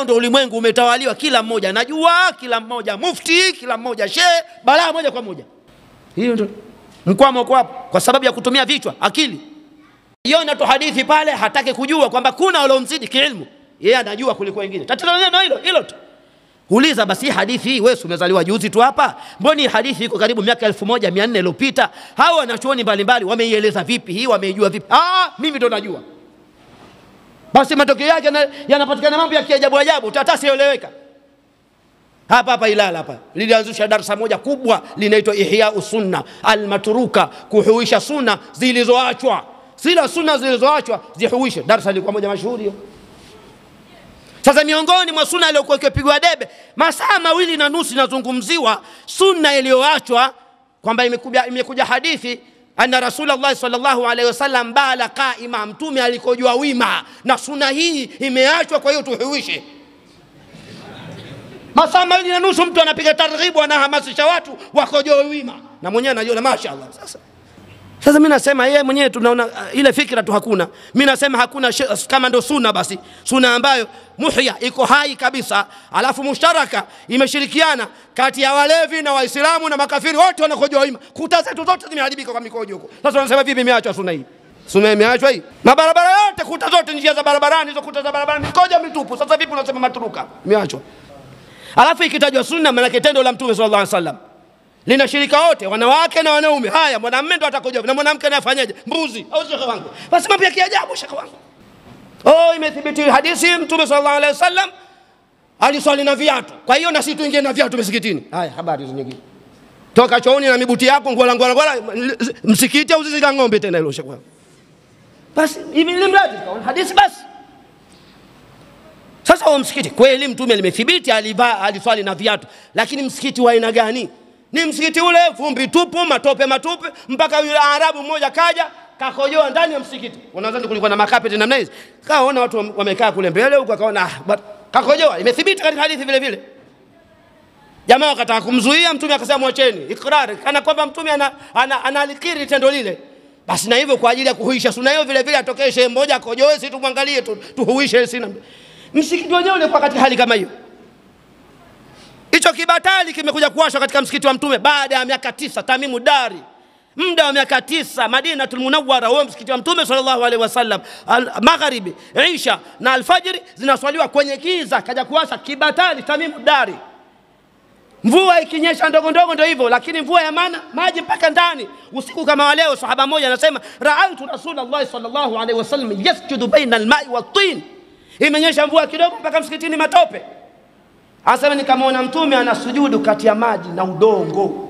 leo ndio ulimwengu umetawaliwa, kila mmoja anajua, kila mmoja mufti, kila mmoja shehe, balaa moja kwa moja. Hiyo ndio mkwamo uko hapo, kwa sababu ya kutumia vichwa, akili. Yona tu hadithi pale, hataki kujua kwamba kuna waliomzidi kiilmu, yeye anajua kuliko wengine. Tatizo neno hilo tu. Uliza basi hadithi hii, wewe umezaliwa juzi tu hapa, mbona hadithi iko karibu miaka 1400 iliyopita? Hao wanachuoni mbalimbali wameieleza vipi hii, wameijua vipi? Mimi ndo najua. Basi matokeo yake yanapatikana mambo ya kiajabu ajabu, tatasieleweka. Hapa Ilala hapa lilianzisha darasa moja kubwa linaitwa Ihya Sunna al-Matruka, kuhuisha sunna zilizoachwa. Sila sunna zilizoachwa zihuishe. Darasa lilikuwa moja mashuhuri hiyo. Sasa miongoni mwa sunna iliyokuwa ikipigwa debe, masaa 2.5 nazungumziwa sunna iliyoachwa, kwamba imekuja hadithi anna Rasulullah sallallahu alaihi wasallam bala qaima, mtume alikojua wima, na sunna hii imeachwa, kwa hiyo tuhuishe. Masaa 2.5 mtu anapiga targhibu, anahamasisha watu wakojoe wima, na mwenyewe anajua mashaallah. Sasa mimi nasema yeye mwenyewe tunaona ile fikra tu hakuna. Mimi nasema hakuna kama ndo sunna, basi sunna ambayo muhya iko hai kabisa, alafu mushtaraka imeshirikiana kati ya walevi na waislamu na makafiri, wote wanakojoa wima. Kuta zetu zote zimeharibika kwa mikojo huko. Sasa wanasema vipi imeachwa sunna hii? Sunna imeachwa hii. Mabarabara yote, kuta zote, njia za barabarani, hizo kuta za barabara mikojo mitupu. Sasa vipi unasema matruka? Imeachwa. Alafu ikitajwa sunna, maana tendo la Mtume sallallahu alaihi wasallam linashirika wote, wanawake na wanaume. Haya, mwanamume ndo atakojoa na mwanamke anafanyaje? Mbuzi au shekhe wangu? Basi mambo ya kiajabu shekhe wangu. Imethibiti hadithi Mtume sallallahu alaihi wasallam aliswali na viatu, kwa hiyo na sisi tuingie na viatu msikitini. Haya, habari hizo nyingine. Toka chooni na mibuti yako ngola msikiti au zizi la ng'ombe tena hilo shekhe wangu. Basi hivi ni mradi kwa hadithi basi. Sasa wa msikiti kweli Mtume limethibiti aliswali na viatu, lakini msikiti wa aina gani? Ni msikiti ule vumbi tupu, matope mpaka yule Arabu mmoja kaja kakojoa ndani ya msikiti. Unadhani kulikuwa na makapeti namna hizi? Kaona watu wamekaa kule mbele huko, akaona kakojoa. Imethibiti katika hadithi vile vile. Jamaa wakataka kumzuia Mtume, akasema mwacheni, ikrar, kana kwamba Mtume analikiri tendo lile. Basi na hivyo kwa ajili ya kuhuisha sunna hiyo vile vile atokee shehe mmoja akojoe, sisi tumwangalie tuhuishe sina. Msikiti wenyewe ulikuwa katika hali kama hiyo. Hicho kibatali kimekuja kuwashwa katika msikiti wa Mtume baada ya miaka 9, Tamimu Dari. Muda wa miaka 9 Madinatul Munawwara, huo msikiti wa Mtume sallallahu alaihi wasallam, magharibi, isha na alfajiri zinaswaliwa kwenye giza, kaja kuwasha kibatali Tamimu Dari. Mvua ikinyesha ndogo ndio hivyo, lakini mvua ya maji mpaka ndani. Usiku kama wa leo, sahaba mmoja anasema ra'aytu Rasulullah sallallahu alaihi wasallam yasjudu baina al-ma'i wat-tin. Imenyesha mvua kidogo mpaka msikitini matope. Asema nikamwona Mtume anasujudu kati ya maji na udongo.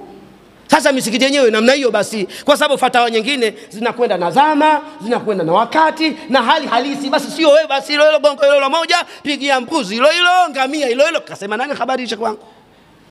Sasa misikiti yenyewe namna hiyo basi, kwa sababu fatawa nyingine zinakwenda na zama, zinakwenda na wakati na hali halisi. Basi sio wewe basi hilo bongo hilo moja, pigia mbuzi hilo ngamia hilo. Kasema nani habarisha kwangu?